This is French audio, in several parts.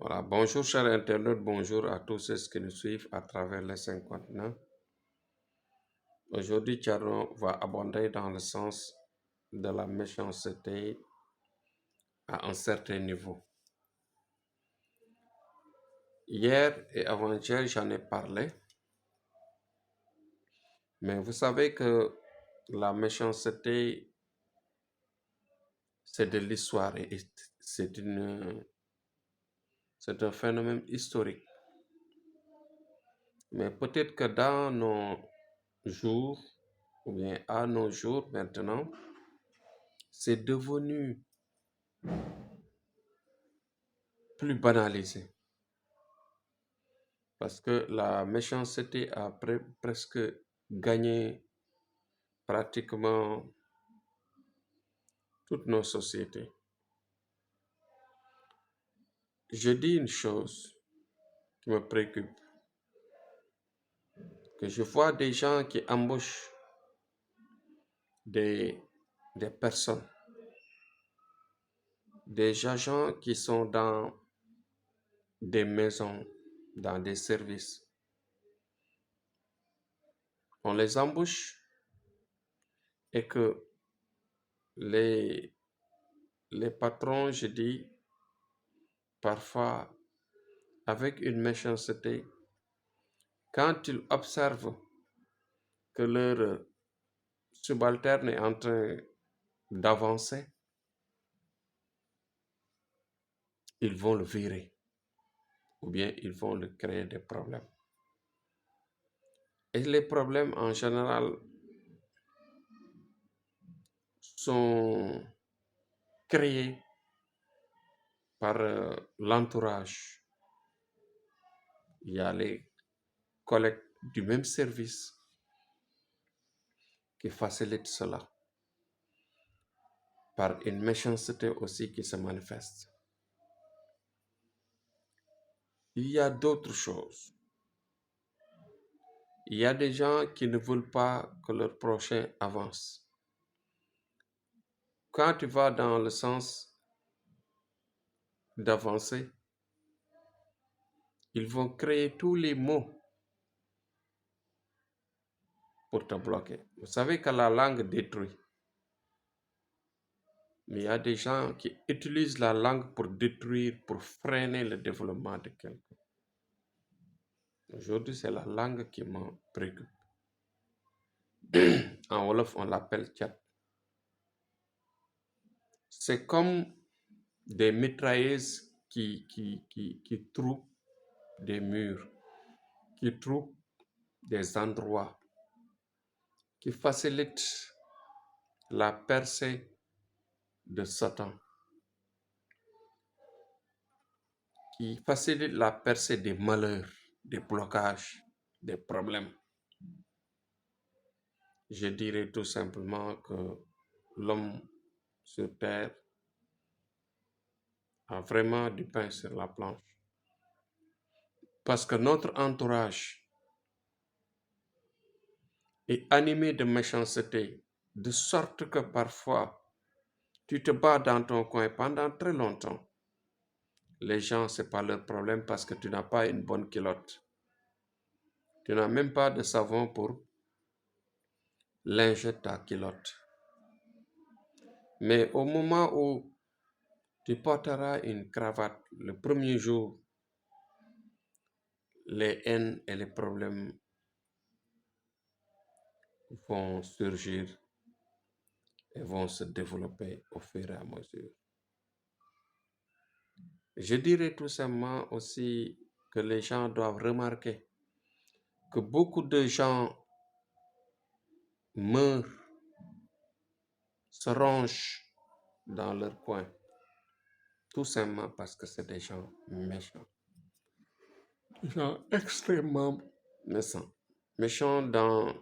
Voilà, bonjour chers internautes, bonjour à tous ceux qui nous suivent à travers les 5 continents. Aujourd'hui, Thierno va aborder dans le sens de la méchanceté à un certain niveau. Hier et avant-hier, j'en ai parlé, mais vous savez que la méchanceté, c'est de l'histoire et c'est un phénomène historique. Mais peut-être que dans nos jours, ou bien à nos jours maintenant, c'est devenu plus banalisé. Parce que la méchanceté a presque gagné pratiquement toutes nos sociétés. Je dis une chose qui me préoccupe, que je vois des gens qui embauchent des, des personnes, des agents qui sont dans des maisons, dans des services. On les embauche et que les, les patrons, je dis, parfois avec une méchanceté, quand ils observent que leur subalterne est en train d'avancer, ils vont le virer ou bien ils vont lui créer des problèmes. Et les problèmes en général sont créés par l'entourage. Il y a les collègues du même service qui facilitent cela par une méchanceté aussi qui se manifeste. Il y a d'autres choses. Il y a des gens qui ne veulent pas que leur prochain avance. Quand tu vas dans le sens d'avancer, ils vont créer tous les mots pour te bloquer. Vous savez que la langue détruit. Mais il y a des gens qui utilisent la langue pour détruire, pour freiner le développement de quelqu'un. Aujourd'hui, c'est la langue qui me préoccupe. En Wolof, on l'appelle chat. C'est comme des mitrailleuses qui trouvent des murs, qui trouvent des endroits, qui facilitent la percée de Satan, qui facilitent la percée des malheurs, des blocages, des problèmes. Je dirais tout simplement que l'homme sur terre a vraiment du pain sur la planche. Parce que notre entourage est animé de méchanceté, de sorte que parfois, tu te bats dans ton coin pendant très longtemps. Les gens, ce n'est pas leur problème parce que tu n'as pas une bonne culotte. Tu n'as même pas de savon pour linger ta culotte. Mais au moment où tu porteras une cravate le premier jour, les haines et les problèmes vont surgir et vont se développer au fur et à mesure. Je dirais tout simplement aussi que les gens doivent remarquer que beaucoup de gens meurent, se rangent dans leur coin, tout simplement parce que c'est des gens méchants. Des gens extrêmement méchants. Méchants dans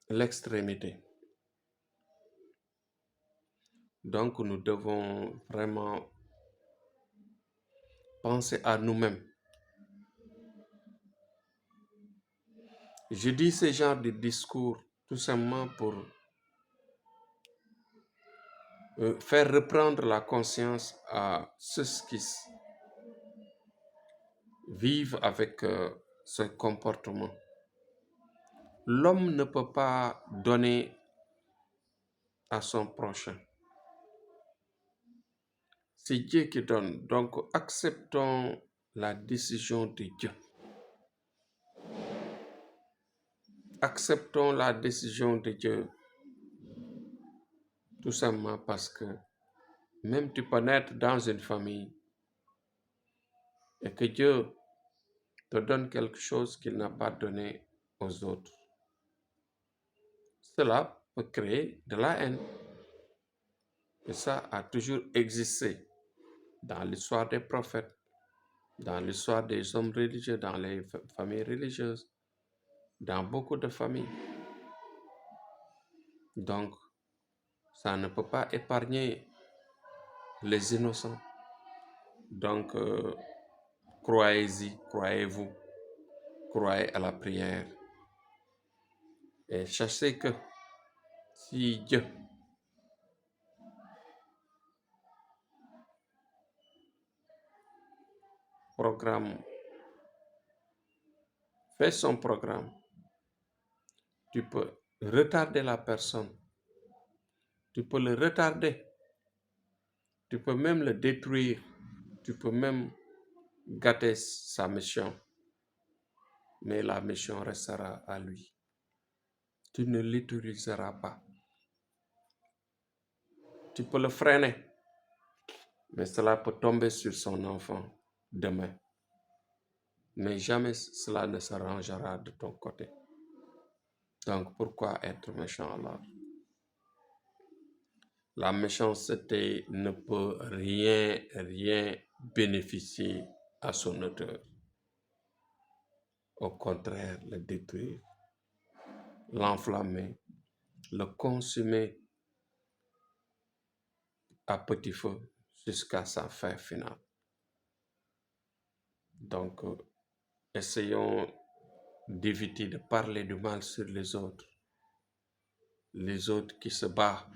l'extrémité. Donc nous devons vraiment penser à nous-mêmes. Je dis ce genre de discours tout simplement pour faire reprendre la conscience à ceux qui vivre avec ce comportement. L'homme ne peut pas donner à son prochain. C'est Dieu qui donne. Donc, acceptons la décision de Dieu. Acceptons la décision de Dieu. Tout simplement parce que même tu peux naître dans une famille et que Dieu te donne quelque chose qu'il n'a pas donné aux autres. Cela peut créer de la haine. Et ça a toujours existé dans l'histoire des prophètes, dans l'histoire des hommes religieux, dans les familles religieuses, dans beaucoup de familles. Donc, ça ne peut pas épargner les innocents. Donc, croyez-y, croyez-vous, croyez à la prière. Et sachez que si Dieu fait son programme, tu peux retarder la personne, tu peux le retarder, tu peux même le détruire, tu peux même gâter sa mission, mais la mission restera à lui. Tu ne l'utiliseras pas. Tu peux le freiner, mais cela peut tomber sur son enfant demain. Mais jamais cela ne se rangera de ton côté. Donc pourquoi être méchant alors? La méchanceté ne peut rien bénéficier à son auteur. Au contraire, le détruire, l'enflammer, le consumer à petit feu jusqu'à sa fin finale. Donc, essayons d'éviter de parler du mal sur les autres qui se battent,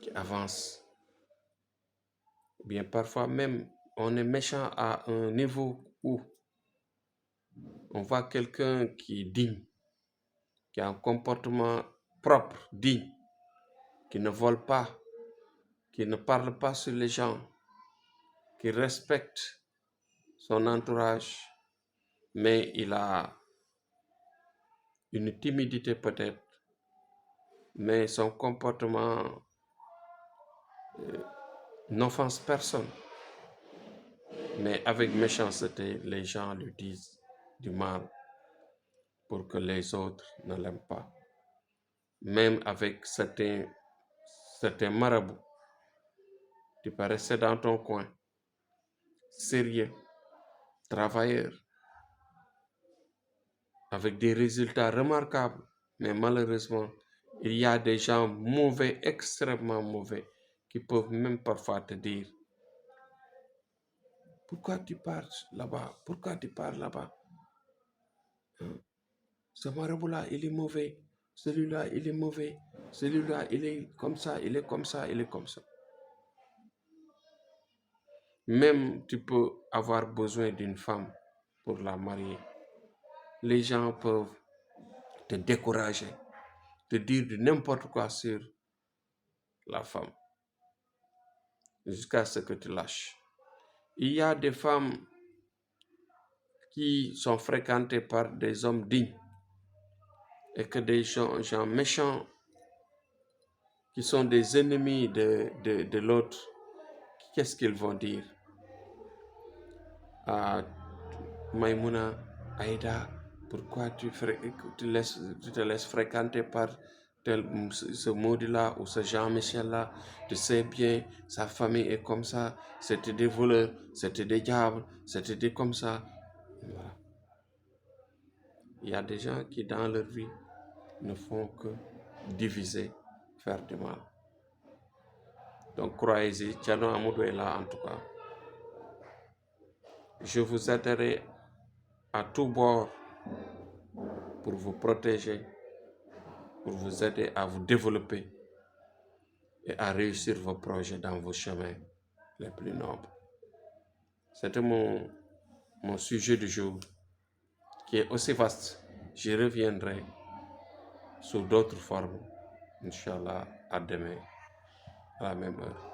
qui avancent. Bien, parfois même, on est méchant à un niveau où on voit quelqu'un qui est digne, qui a un comportement propre, digne, qui ne vole pas, qui ne parle pas sur les gens, qui respecte son entourage, mais il a une timidité peut-être, mais son comportement n'offense personne. Mais avec méchanceté, les gens lui disent du mal pour que les autres ne l'aiment pas. Même avec certains marabouts, tu peux rester dans ton coin, sérieux, travailleur, avec des résultats remarquables. Mais malheureusement, il y a des gens mauvais, extrêmement mauvais, qui peuvent même parfois te dire: pourquoi tu pars là-bas? Pourquoi tu pars là-bas? Ce marabout-là, il est mauvais. Celui-là, il est mauvais. Celui-là, il est comme ça, il est comme ça, il est comme ça. Même tu peux avoir besoin d'une femme pour la marier. Les gens peuvent te décourager, te dire de n'importe quoi sur la femme, jusqu'à ce que tu lâches. Il y a des femmes qui sont fréquentées par des hommes dignes et que des gens méchants qui sont des ennemis de l'autre, qu'est-ce qu'ils vont dire? Maïmouna, Aïda, pourquoi tu te laisses fréquenter par ce maudit-là ou ce Jean-Michel-là? Tu sais bien, sa famille est comme ça, c'était des voleurs, c'était des diables, c'était des comme ça. Voilà. Il y a des gens qui, dans leur vie, ne font que diviser, faire du mal. Donc, croyez-y, Thierno Amadou est là en tout cas. Je vous aiderai à tout bord pour vous protéger, pour vous aider à vous développer et à réussir vos projets dans vos chemins les plus nobles. C'était mon mon sujet du jour, qui est aussi vaste. J'y reviendrai sous d'autres formes. Inch'Allah, à demain, à la même heure.